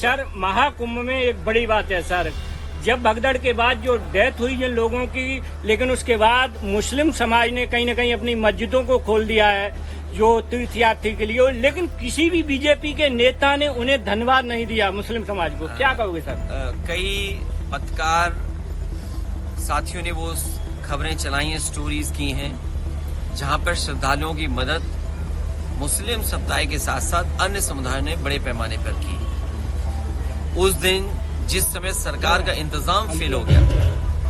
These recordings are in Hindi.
सर महाकुंभ में एक बड़ी बात है सर, जब भगदड़ के बाद जो डेथ हुई जिन लोगों की, लेकिन उसके बाद मुस्लिम समाज ने कहीं न कहीं अपनी मस्जिदों को खोल दिया है जो तीर्थयात्री के लिए, लेकिन किसी भी बीजेपी के नेता ने उन्हें धन्यवाद नहीं दिया मुस्लिम समाज को। क्या कहोगे सर? कई पत्रकार साथियों ने वो खबरें चलाई हैं, स्टोरीज की हैं, जहां पर श्रद्धालुओं की मदद मुस्लिम समुदाय के साथ साथ अन्य समुदायों ने बड़े पैमाने पर की। उस दिन जिस समय सरकार का इंतजाम फेल हो गया,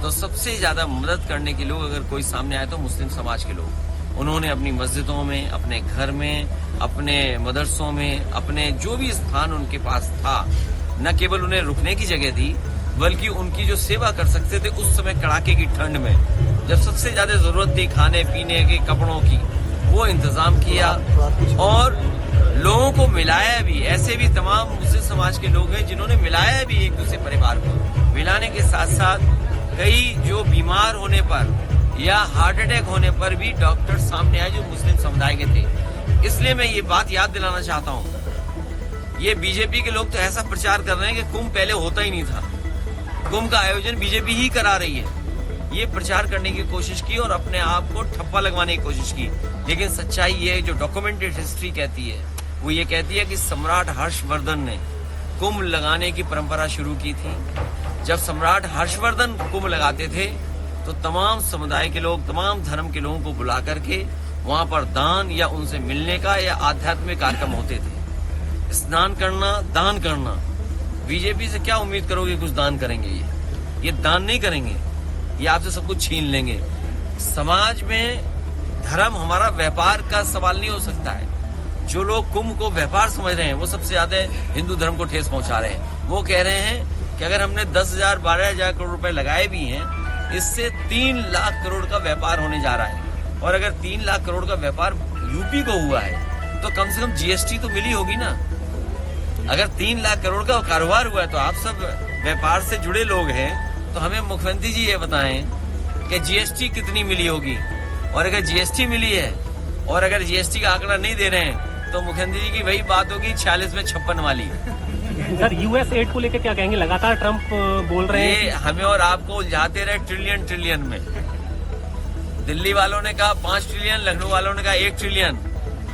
तो सबसे ज्यादा मदद करने के लोग अगर कोई सामने आए तो मुस्लिम समाज के लोग। उन्होंने अपनी मस्जिदों में, अपने घर में, अपने मदरसों में, अपने जो भी स्थान उनके पास था, न केवल उन्हें रुकने की जगह दी, बल्कि उनकी जो सेवा कर सकते थे उस समय कड़ाके की ठंड में, जब सबसे ज्यादा जरूरत थी खाने पीने के, कपड़ों की, वो इंतजाम किया और लोगों को मिलाया भी। ऐसे भी तमाम मुस्लिम समाज के लोग हैं जिन्होंने मिलाया भी एक दूसरे परिवार को। मिलाने के साथ साथ कई जो बीमार होने पर या हार्ट अटैक होने पर भी डॉक्टर सामने आए जो मुस्लिम समुदाय के थे। इसलिए मैं ये बात याद दिलाना चाहता हूँ, ये बीजेपी के लोग तो ऐसा प्रचार कर रहे हैं कि कुंभ पहले होता ही नहीं था, कुंभ का आयोजन बीजेपी ही करा रही है, ये प्रचार करने की कोशिश की और अपने आप को ठप्पा लगवाने की कोशिश की। लेकिन सच्चाई ये जो डॉक्यूमेंटेड हिस्ट्री कहती है, वो ये कहती है कि सम्राट हर्षवर्धन ने कुंभ लगाने की परंपरा शुरू की थी। जब सम्राट हर्षवर्धन कुंभ लगाते थे तो तमाम समुदाय के लोग, तमाम धर्म के लोगों को बुला करके वहां पर दान या उनसे मिलने का या आध्यात्मिक कार्यक्रम होते थे। स्नान करना, दान करना। बीजेपी से क्या उम्मीद करोगे कुछ दान करेंगे? ये दान नहीं करेंगे, ये आपसे सब कुछ छीन लेंगे। समाज में धर्म हमारा व्यापार का सवाल नहीं हो सकता है। जो लोग कुंभ को व्यापार समझ रहे हैं वो सबसे ज्यादा हिंदू धर्म को ठेस पहुंचा रहे हैं। वो कह रहे हैं कि अगर हमने 10,000 12,000 करोड़ रुपए लगाए भी हैं, इससे 3 लाख करोड़ का व्यापार होने जा रहा है। और अगर 3 लाख करोड़ का व्यापार यूपी को हुआ है तो कम से कम जीएसटी तो मिली होगी ना। अगर 3 लाख करोड़ का कारोबार हुआ है तो आप सब व्यापार से जुड़े लोग हैं, तो हमें मुख्यमंत्री जी ये बताएं कि जीएसटी कितनी मिली होगी। और अगर जीएसटी मिली है और अगर जीएसटी का आंकड़ा नहीं दे रहे हैं तो मुख्यमंत्री जी की वही बात होगी 46 में 56 वाली। सर यूएस एड को लेकर क्या कहेंगे? लगातार ट्रंप बोल रहे हैं ये हमें और आपको उलझाते रहे ट्रिलियन में। दिल्ली वालों ने कहा 5 ट्रिलियन, लखनऊ वालों ने कहा 1 ट्रिलियन।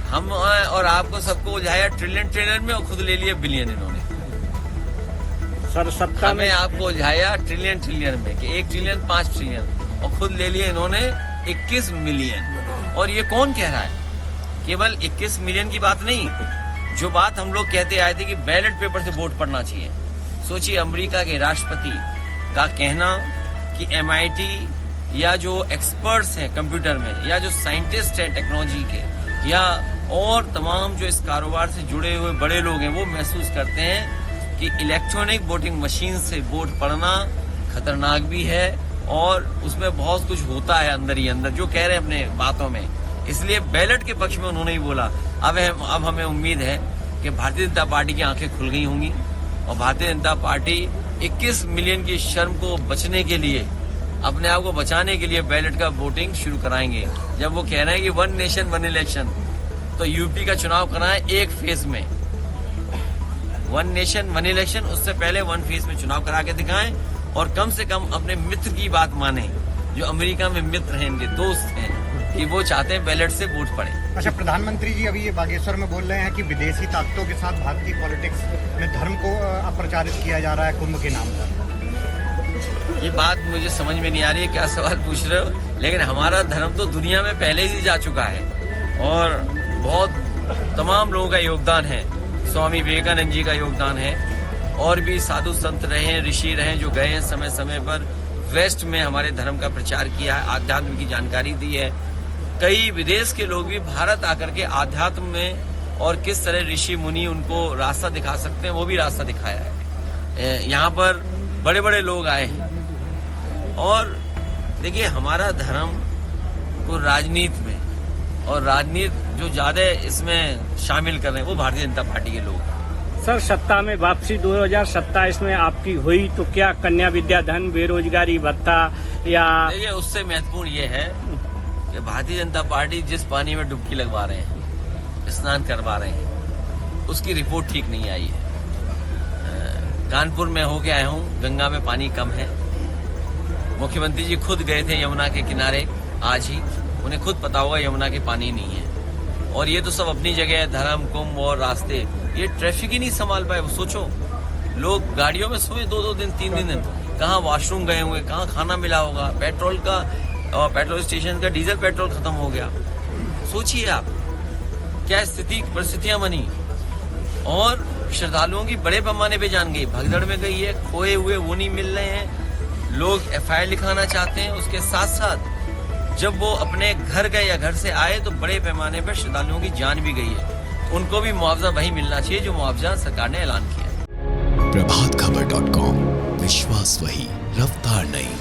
हम और आपको सबको उलझाया ट्रिलियन में और खुद ले लिए बिलियन इन्होंने। सर सत्ता में आपको उलझाया ट्रिलियन में कि 1 ट्रिलियन 5 ट्रिलियन और खुद ले लिए इन्होंने 21 मिलियन। और ये कौन कह रहा है? केवल 21 मिलियन की बात नहीं, जो बात हम लोग कहते आए थे कि बैलेट पेपर से वोट पड़ना चाहिए। सोचिए अमेरिका के राष्ट्रपति का कहना कि MIT या जो एक्सपर्ट्स हैं कंप्यूटर में या जो साइंटिस्ट हैं टेक्नोलॉजी के या और तमाम जो इस कारोबार से जुड़े हुए बड़े लोग हैं, वो महसूस करते हैं कि इलेक्ट्रॉनिक वोटिंग मशीन से वोट पड़ना खतरनाक भी है और उसमें बहुत कुछ होता है अंदर ही अंदर, जो कह रहे हैं अपने बातों में। इसलिए बैलेट के पक्ष में उन्होंने ही बोला। अब हमें उम्मीद है कि भारतीय जनता पार्टी की आंखें खुल गई होंगी और भारतीय जनता पार्टी 21 मिलियन की शर्म को बचने के लिए, अपने आप को बचाने के लिए बैलेट का वोटिंग शुरू कराएंगे। जब वो कह रहे हैं कि 1 नेशन 1 इलेक्शन, तो यूपी का चुनाव कराएं एक फेज में। 1 नेशन 1 इलेक्शन, उससे पहले 1 फेज में चुनाव करा के दिखाएं और कम से कम अपने मित्र की बात माने, जो अमेरिका में मित्र हैं, इनके दोस्त हैं, कि वो चाहते हैं बैलेट से वोट पड़े। अच्छा, प्रधानमंत्री जी अभी ये बागेश्वर में बोल रहे हैं कि विदेशी ताकतों के साथ भारतीय पॉलिटिक्स में धर्म को अप्रचारित किया जा रहा है कुंभ के नाम पर। ये बात मुझे समझ में नहीं आ रही है, क्या सवाल पूछ रहे हो। लेकिन हमारा धर्म तो दुनिया में पहले ही जा चुका है और बहुत तमाम लोगों का योगदान है। स्वामी विवेकानंद जी का योगदान है और भी साधु संत रहे हैं, ऋषि रहे हैं, जो गए हैं समय समय पर वेस्ट में हमारे धर्म का प्रचार किया है, आध्यात्म की जानकारी दी है। कई विदेश के लोग भी भारत आकर के आध्यात्म में और किस तरह ऋषि मुनि उनको रास्ता दिखा सकते हैं, वो भी रास्ता दिखाया है। यहाँ पर बड़े बड़े लोग आए हैं और देखिए हमारा धर्म को राजनीति में और राजनीति जो ज्यादा इसमें शामिल कर रहे हैं वो भारतीय जनता पार्टी के लोग। सर सत्ता में वापसी 2027 में आपकी हुई तो क्या कन्या विद्याधन, बेरोजगारी भत्ता या? देखिए उससे महत्वपूर्ण ये है कि भारतीय जनता पार्टी जिस पानी में डुबकी लगवा रहे हैं, स्नान करवा रहे हैं, उसकी रिपोर्ट ठीक नहीं आई है। कानपुर में होके आया हूँ, गंगा में पानी कम है। मुख्यमंत्री जी खुद गए थे यमुना के किनारे आज ही, उन्हें खुद पता होगा यमुना के पानी नहीं है। और ये तो सब अपनी जगह है, धर्म कुंभ और रास्ते, ये ट्रैफिक ही नहीं संभाल पाए। वो सोचो, लोग गाड़ियों में सोए 2-2 दिन 3-3 दिन, कहाँ वॉशरूम गए होंगे, कहाँ खाना मिला होगा, पेट्रोल स्टेशन का डीजल पेट्रोल खत्म हो गया। सोचिए आप क्या परिस्थितियां बनी। और श्रद्धालुओं की बड़े पैमाने पे जान गई, भगदड़ में गई है, खोए हुए वो नहीं मिल रहे हैं, लोग FIR लिखाना चाहते हैं। उसके साथ साथ जब वो अपने घर गए या घर से आए तो बड़े पैमाने पर श्रद्धालुओं की जान भी गई है। उनको भी मुआवजा वही मिलना चाहिए जो मुआवजा सरकार ने ऐलान किया। प्रभातखबर.com, विश्वास वही, रफ्तार नहीं।